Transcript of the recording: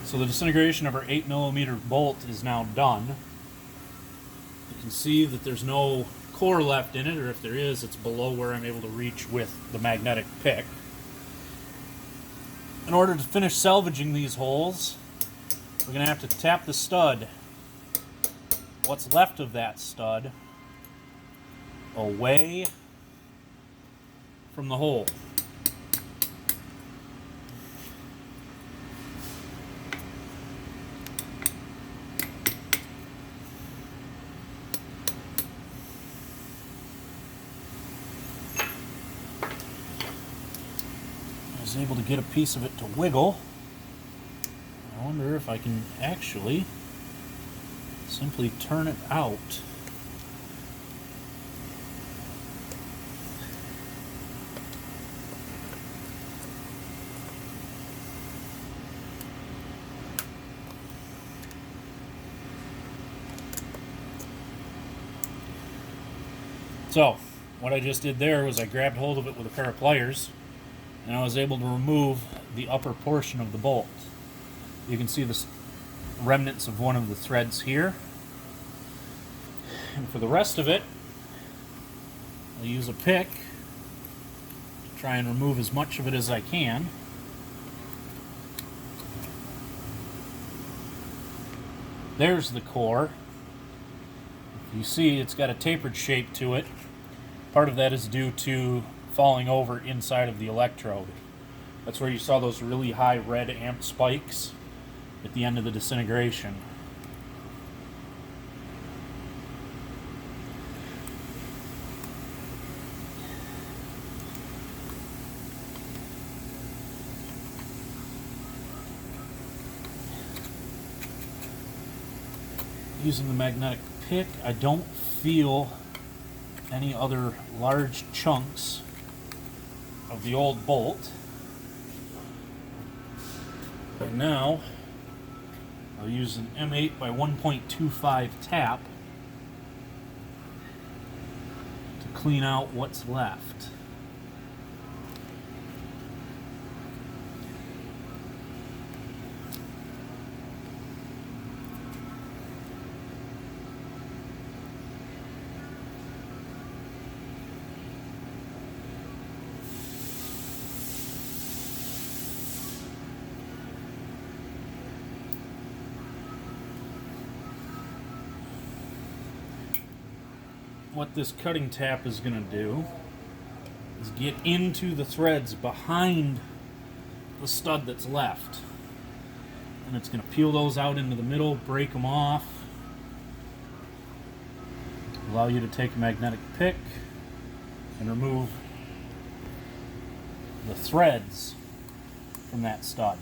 So the disintegration of our 8mm bolt is now done. You can see that there's no core left in it, or if there is, it's below where I'm able to reach with the magnetic pick. In order to finish salvaging these holes, we're going to have to tap the stud, what's left of that stud, away from the hole. I was able to get a piece of it to wiggle. I wonder if I can actually simply turn it out. So, what I just did there was I grabbed hold of it with a pair of pliers, and I was able to remove the upper portion of the bolt. You can see the remnants of one of the threads here. And for the rest of it, I'll use a pick to try and remove as much of it as I can. There's the core. You see it's got a tapered shape to it. Part of that is due to falling over inside of the electrode. That's where you saw those really high red amp spikes at the end of the disintegration. Using the magnetic pick, I don't feel any other large chunks of the old bolt. And now I'll use an M8 by 1.25 tap to clean out what's left. What this cutting tap is going to do is get into the threads behind the stud that's left. And it's going to peel those out into the middle, break them off, allow you to take a magnetic pick and remove the threads from that stud.